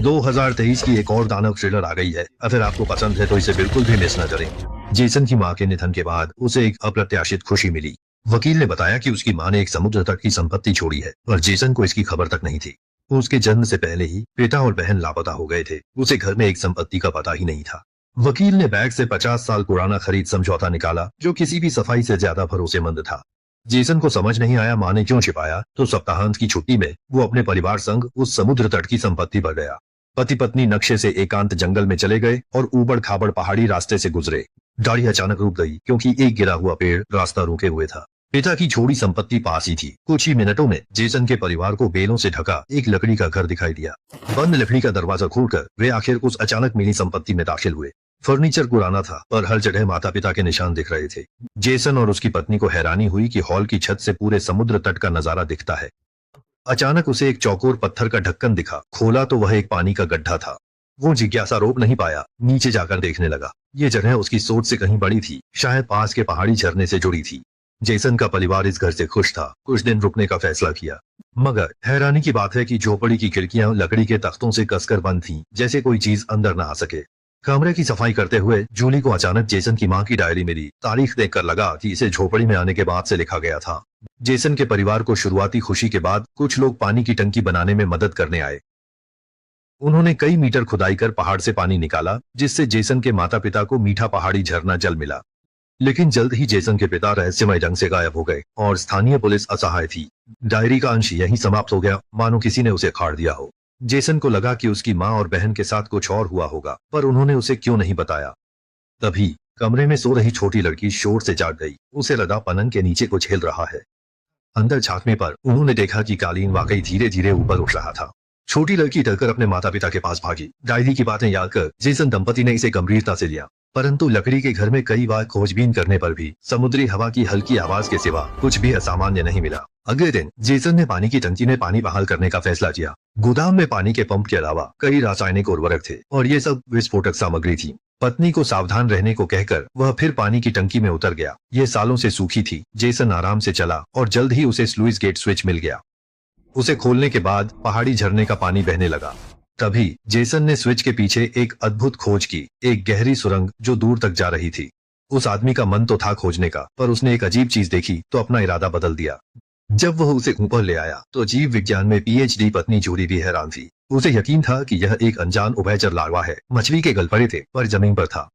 2023 की एक और दानव थ्रिलर आ गई है। अगर आपको पसंद है तो इसे बिल्कुल भी मिस न करें। जेसन की मां के निधन के बाद उसे एक अप्रत्याशित खुशी मिली। वकील ने बताया कि उसकी मां ने एक समुद्र तट की संपत्ति छोड़ी है और जेसन को इसकी खबर तक नहीं थी। उसके जन्म से पहले ही पिता और बहन लापता हो गए थे। उसे घर में एक संपत्ति का पता ही नहीं था। वकील ने बैग से 50 साल पुराना खरीद समझौता निकाला जो किसी भी सफाई से ज्यादा भरोसेमंद था। जेसन को समझ नहीं आया मां ने क्यों छिपाया, तो सप्ताहांत की छुट्टी में वो अपने परिवार संग उस समुद्र तट की संपत्ति पर गया। पति पत्नी नक्शे से एकांत जंगल में चले गए और ऊबड़ खाबड़ पहाड़ी रास्ते से गुजरे। गाड़ी अचानक रुक गई क्योंकि एक गिरा हुआ पेड़ रास्ता रोके हुए था। पिता की छोड़ी संपत्ति पास ही थी। कुछ ही मिनटों में जेसन के परिवार को बेलों से ढका एक लकड़ी का घर दिखाई दिया। बंद लकड़ी का दरवाजा खोलकर वे आखिर उस अचानक मिली संपत्ति में दाखिल हुए। फर्नीचर पुराना था पर हर जगह माता पिता के निशान दिख रहे थे। जेसन और उसकी पत्नी को हैरानी हुई कि हॉल की छत से पूरे समुद्र तट का नजारा दिखता है। अचानक उसे एक चौकोर पत्थर का ढक्कन दिखा। खोला तो वह एक पानी का गड्ढा था। वो जिज्ञासा रोक नहीं पाया, नीचे जाकर देखने लगा। ये जगह उसकी सोच से कहीं बड़ी थी, शायद पास के पहाड़ी झरने से जुड़ी थी। जेसन का परिवार इस घर से खुश था। कुछ दिन रुकने का फैसला किया, मगर हैरानी की बात है कि झोपड़ी की खिड़कियां लकड़ी के तख्तों से कसकर बंद थीं, जैसे कोई चीज अंदर न आ सके। कमरे की सफाई करते हुए जूली को अचानक जेसन की मां की डायरी मिली। तारीख देखकर लगा कि इसे झोपड़ी में आने के बाद से लिखा गया था। जेसन के परिवार को शुरुआती खुशी के बाद कुछ लोग पानी की टंकी बनाने में मदद करने आए। उन्होंने कई मीटर खुदाई कर पहाड़ से पानी निकाला, जिससे जेसन के माता पिता को मीठा पहाड़ी झरना जल मिला। लेकिन जल्द ही जेसन के पिता रहस्यमय ढंग से गायब हो गए और स्थानीय पुलिस असहाय थी। डायरी का अंश यहीं समाप्त हो गया, मानो किसी ने उसे फाड़ दिया हो। जेसन को लगा कि उसकी मां और बहन के साथ कुछ और हुआ होगा, पर उन्होंने उसे क्यों नहीं बताया। तभी कमरे में सो रही छोटी लड़की शोर से जाग गई। उसे लगा पलंग के नीचे कुछ हिल रहा है। अंदर झांकने पर उन्होंने देखा कि कालीन वाकई धीरे धीरे ऊपर उठ रहा था। छोटी लड़की डरकर अपने माता पिता के पास भागी। डायरी की बातें याद कर जेसन दंपति ने इसे गंभीरता से लिया, परंतु लकड़ी के घर में कई बार खोजबीन करने पर भी समुद्री हवा की हल्की आवाज के सिवा कुछ भी असामान्य नहीं मिला। अगले दिन जेसन ने पानी की टंकी में पानी बहाल करने का फैसला किया। गोदाम में पानी के पंप के अलावा कई रासायनिक उर्वरक थे और ये सब विस्फोटक सामग्री थी। पत्नी को सावधान रहने को कहकर वह फिर पानी की टंकी में उतर गया। ये सालों से सूखी थी। जेसन आराम से चला और जल्द ही उसे स्लुइस गेट स्विच मिल गया। उसे खोलने के बाद पहाड़ी झरने का पानी बहने लगा। तभी जेसन ने स्विच के पीछे एक अद्भुत खोज की, एक गहरी सुरंग जो दूर तक जा रही थी। उस आदमी का मन तो था खोजने का, पर उसने एक अजीब चीज देखी तो अपना इरादा बदल दिया। जब वह उसे ऊपर ले आया तो जीव विज्ञान में पीएचडी पत्नी जूली भी हैरान थी। उसे यकीन था कि यह एक अनजान उभयचर लार्वा है। मछली के गल पड़े थे पर जमीन पर था।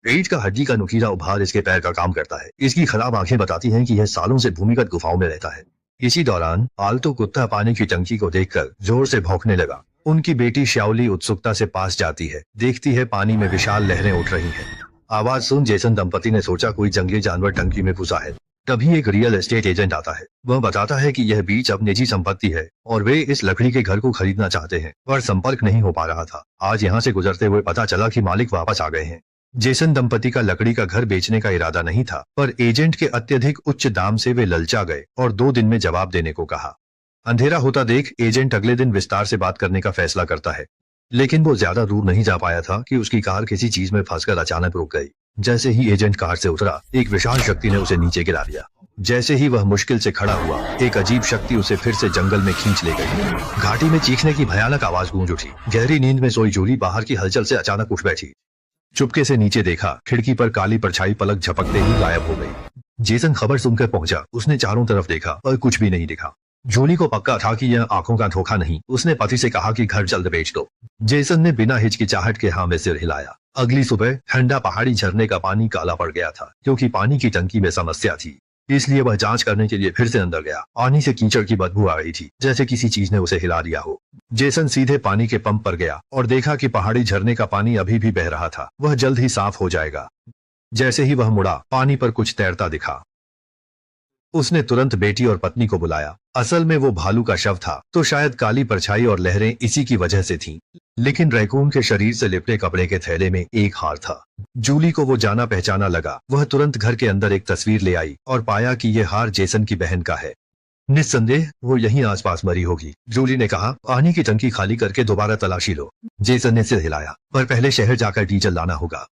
पेट का हड्डी का नुकीला उभार इसके पैर का काम करता है। इसकी खराब आंखें बताती हैं कि यह सालों से भूमिगत गुफाओं में रहता है। इसी दौरान पालतू कुत्ता पानी की टंकी को देखकर जोर से भौंकने लगा। उनकी बेटी श्याओली उत्सुकता से पास जाती है, देखती है पानी में विशाल लहरें उठ रही हैं। आवाज सुन जेसन दंपति ने सोचा कोई जंगली जानवर टंकी में घुसा है। तभी एक रियल एस्टेट एजेंट आता है। वह बताता है कि यह बीच अब निजी संपत्ति है और वे इस लकड़ी के घर को खरीदना चाहते हैं, पर संपर्क नहीं हो पा रहा था। आज यहाँ से गुजरते हुए पता चला कि मालिक वापस आ गए हैं। जेसन दंपति का लकड़ी का घर बेचने का इरादा नहीं था, पर एजेंट के अत्यधिक उच्च दाम से वे ललचा गए और 2 दिन में जवाब देने को कहा। अंधेरा होता देख एजेंट अगले दिन विस्तार से बात करने का फैसला करता है, लेकिन वो ज्यादा दूर नहीं जा पाया था कि उसकी कार किसी चीज में फंसकर अचानक रुक गई। जैसे ही एजेंट कार से उतरा, एक विशाल शक्ति ने उसे नीचे गिरा दिया। जैसे ही वह मुश्किल से खड़ा हुआ, एक अजीब शक्ति उसे फिर से जंगल में खींच ले गई। घाटी में चीखने की भयानक आवाज गूंज उठी। गहरी नींद में सोई जूली बाहर की हलचल से अचानक उठ बैठी। चुपके से नीचे देखा, खिड़की पर काली परछाई पलक झपकते ही गायब हो गई। जेसन खबर सुनकर पहुंचा। उसने चारों तरफ देखा पर कुछ भी नहीं दिखा। जूली को पक्का था कि यह आंखों का धोखा नहीं। उसने पति से कहा कि घर जल्द बेच दो। जेसन ने बिना हिचकिचाहट के हाँ में सिर हिलाया। अगली सुबह ठंडा पहाड़ी झरने का पानी काला पड़ गया था, क्योंकि पानी की टंकी में समस्या थी। इसलिए वह जांच करने के लिए फिर से अंदर गया। पानी से कीचड़ की बदबू आ रही थी, जैसे किसी चीज ने उसे हिला दिया हो। जेसन सीधे पानी के पंप पर गया और देखा कि पहाड़ी झरने का पानी अभी भी बह रहा था। वह जल्द ही साफ हो जाएगा। जैसे ही वह मुड़ा, पानी पर कुछ तैरता दिखा। उसने तुरंत बेटी और पत्नी को बुलाया। असल में वो भालू का शव था, तो शायद काली परछाई और लहरें इसी की वजह से थीं। लेकिन रैकून के शरीर से लिपटे कपड़े के थैले में एक हार था। जूली को वो जाना पहचाना लगा। वह तुरंत घर के अंदर एक तस्वीर ले आई और पाया कि ये हार जेसन की बहन का है। निस्संदेह वो यहीं आसपास मरी होगी। जूली ने कहा, पानी की टंकी खाली करके दोबारा तलाशी लो। जेसन ने सिर हिलाया, पर पहले शहर जाकर डीजल लाना होगा।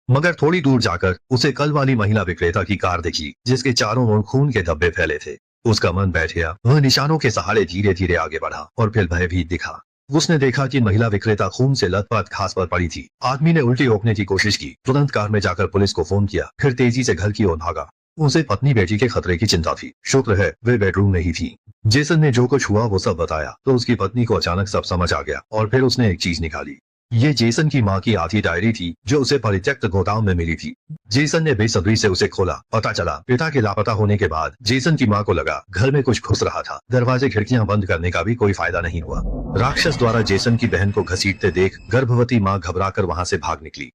मगर थोड़ी दूर जाकर उसे कल वाली महिला विक्रेता की कार दिखी, जिसके चारों ओर खून के धब्बे फैले थे। उसका मन बैठ गया। वह निशानों के सहारे धीरे धीरे आगे बढ़ा और फिर भयभीत दिखा। उसने देखा कि महिला विक्रेता खून से लथपथ घास पर पड़ी थी। आदमी ने उल्टी रोकने की कोशिश की, तुरंत कार में जाकर पुलिस को फोन किया, फिर तेजी से घर की ओर भागा। उसे पत्नी बेटी के खतरे की चिंता थी। शुक्र है वे बेडरूम में ही थी। जेसन ने जो कुछ हुआ वो सब बताया तो उसकी पत्नी को अचानक सब समझ आ गया और फिर उसने एक चीज निकाली। ये जेसन की माँ की आधी डायरी थी जो उसे परित्यक्त गोदाम में मिली थी। जेसन ने बेसब्री से उसे खोला। पता चला पिता के लापता होने के बाद जेसन की माँ को लगा घर में कुछ घुस रहा था। दरवाजे खिड़कियां बंद करने का भी कोई फायदा नहीं हुआ। राक्षस द्वारा जेसन की बहन को घसीटते देख गर्भवती माँ घबराकर वहां से भाग निकली।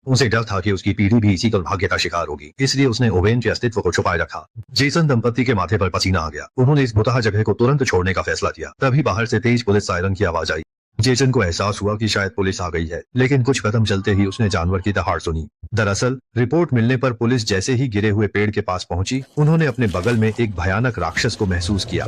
उसे डर था कि उसकी पीढ़ी भी इसी दुर्भाग्य का शिकार होगी, इसलिए उसने ओवेन के अस्तित्व को छुपाए रखा। जेसन दंपति के माथे पर पसीना आ गया। उन्होंने इस बुतहा जगह को तुरंत छोड़ने का फैसला किया। तभी बाहर से तेज पुलिस सायरन की आवाज आई। जेसन को एहसास हुआ कि शायद पुलिस आ गई है, लेकिन कुछ कदम चलते ही उसने जानवर की दहाड़ सुनी। दरअसल रिपोर्ट मिलने पर पुलिस जैसे ही गिरे हुए पेड़ के पास पहुंची, उन्होंने अपने बगल में एक भयानक राक्षस को महसूस किया।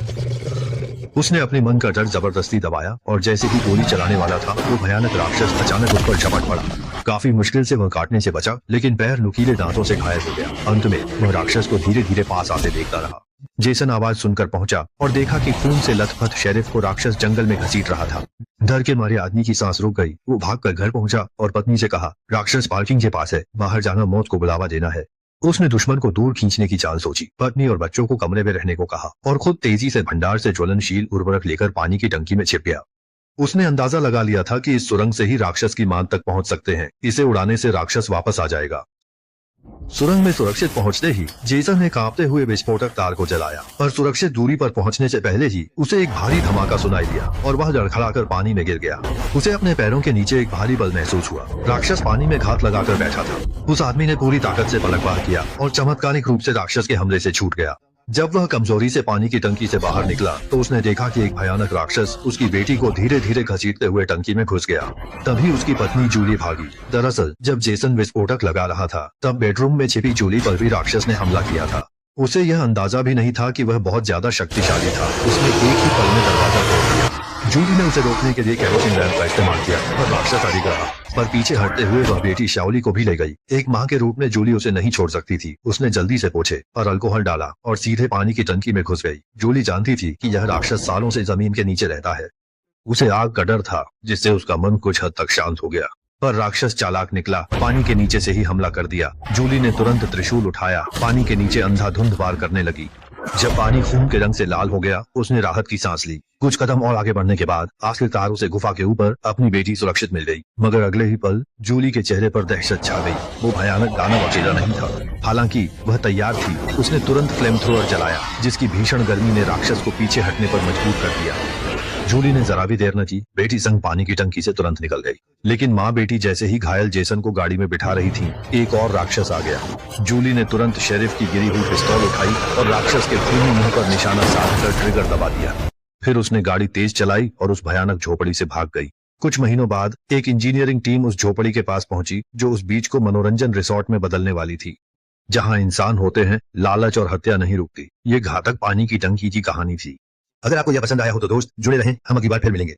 उसने अपने मन का डर जबरदस्ती दबाया और जैसे ही गोली चलाने वाला था वो भयानक राक्षस अचानक उस पर झपट पड़ा। काफी मुश्किल से वह काटने से बचा, लेकिन पैर नुकीले दांतों से घायल हो गया। अंत में वह राक्षस को धीरे धीरे पास आते देखता रहा। जेसन आवाज सुनकर पहुंचा और देखा कि खून से लथपथ शेरिफ को राक्षस जंगल में घसीट रहा था। डर के मारे आदमी की सांस रुक गई। वो भागकर घर पहुंचा और पत्नी से कहा, राक्षस पार्किंग के पास है, बाहर जाना मौत को बुलावा देना है। उसने दुश्मन को दूर खींचने की चाल सोची, पत्नी और बच्चों को कमरे में रहने को कहा और खुद तेजी से भंडार से ज्वलनशील उर्वरक लेकर पानी की टंकी में छिप गया। उसने अंदाजा लगा लिया था कि इस सुरंग से ही राक्षस की मान तक पहुंच सकते हैं। इसे उड़ाने से राक्षस वापस आ जाएगा। सुरंग में सुरक्षित पहुंचते ही जेसन ने कांपते हुए विस्फोटक तार को जलाया, पर सुरक्षित दूरी पर पहुंचने से पहले ही उसे एक भारी धमाका सुनाई दिया और वह लड़खड़ाकर पानी में गिर गया। उसे अपने पैरों के नीचे एक भारी बल महसूस हुआ। राक्षस पानी में घात लगाकर बैठा था। उस आदमी ने पूरी ताकत से पलटवार किया और चमत्कारिक रूप से राक्षस के हमले से छूट गया। जब वह कमजोरी से पानी की टंकी से बाहर निकला तो उसने देखा कि एक भयानक राक्षस उसकी बेटी को धीरे धीरे घसीटते हुए टंकी में घुस गया। तभी उसकी पत्नी जूली भागी। दरअसल जब जेसन विस्फोटक लगा रहा था तब बेडरूम में छिपी जूली पर भी राक्षस ने हमला किया था। उसे यह अंदाजा भी नहीं था कि वह बहुत ज्यादा शक्तिशाली था। उसने एक ही पल में दरवाजा तोड़ दिया। जूली ने उसे रोकने के लिए केरोसिन लैंप का इस्तेमाल किया और राक्षस अड़िग रहा, पर पीछे हटते हुए वह बेटी शाओली को भी ले गई। एक माँ के रूप में जूली उसे नहीं छोड़ सकती थी। उसने जल्दी से पोछे और अल्कोहल डाला और सीधे पानी की टंकी में घुस गई। जूली जानती थी कि यह राक्षस सालों से जमीन के नीचे रहता है। उसे आग का डर था, जिससे उसका मन कुछ हद तक शांत हो गया। पर राक्षस चालाक निकला, पानी के नीचे से ही हमला कर दिया। जूली ने तुरंत त्रिशूल उठाया, पानी के नीचे अंधाधुंध वार करने लगी। जब पानी खून के रंग से लाल हो गया, उसने राहत की सांस ली। कुछ कदम और आगे बढ़ने के बाद आखिरकार उसे गुफा के ऊपर अपनी बेटी सुरक्षित मिल गई। मगर अगले ही पल जूली के चेहरे पर दहशत छा गई। वो भयानक दानव अकेला नहीं था, हालांकि वह तैयार थी। उसने तुरंत फ्लेम थ्रोअर जलाया, जिसकी भीषण गर्मी ने राक्षस को पीछे हटने पर मजबूर कर दिया। जूली ने जरा भी देर न की, बेटी संग पानी की टंकी से तुरंत निकल गई। लेकिन माँ बेटी जैसे ही घायल जेसन को गाड़ी में बिठा रही थी, एक और राक्षस आ गया। जूली ने तुरंत शेरिफ की गिरी हुई पिस्तौल उठाई और राक्षस के खूनी मुंह पर निशाना साधकर ट्रिगर दबा दिया। फिर उसने गाड़ी तेज चलाई और उस भयानक झोपड़ी से भाग गई। कुछ महीनों बाद एक इंजीनियरिंग टीम उस झोपड़ी के पास पहुंची, जो उस बीच को मनोरंजन रिसोर्ट में बदलने वाली थी। जहां इंसान होते हैं, लालच और हत्या नहीं रुकती। ये घातक पानी की टंकी की कहानी थी। अगर आपको यह पसंद आया हो तो दोस्त जुड़े रहें, हम अगली बार फिर मिलेंगे।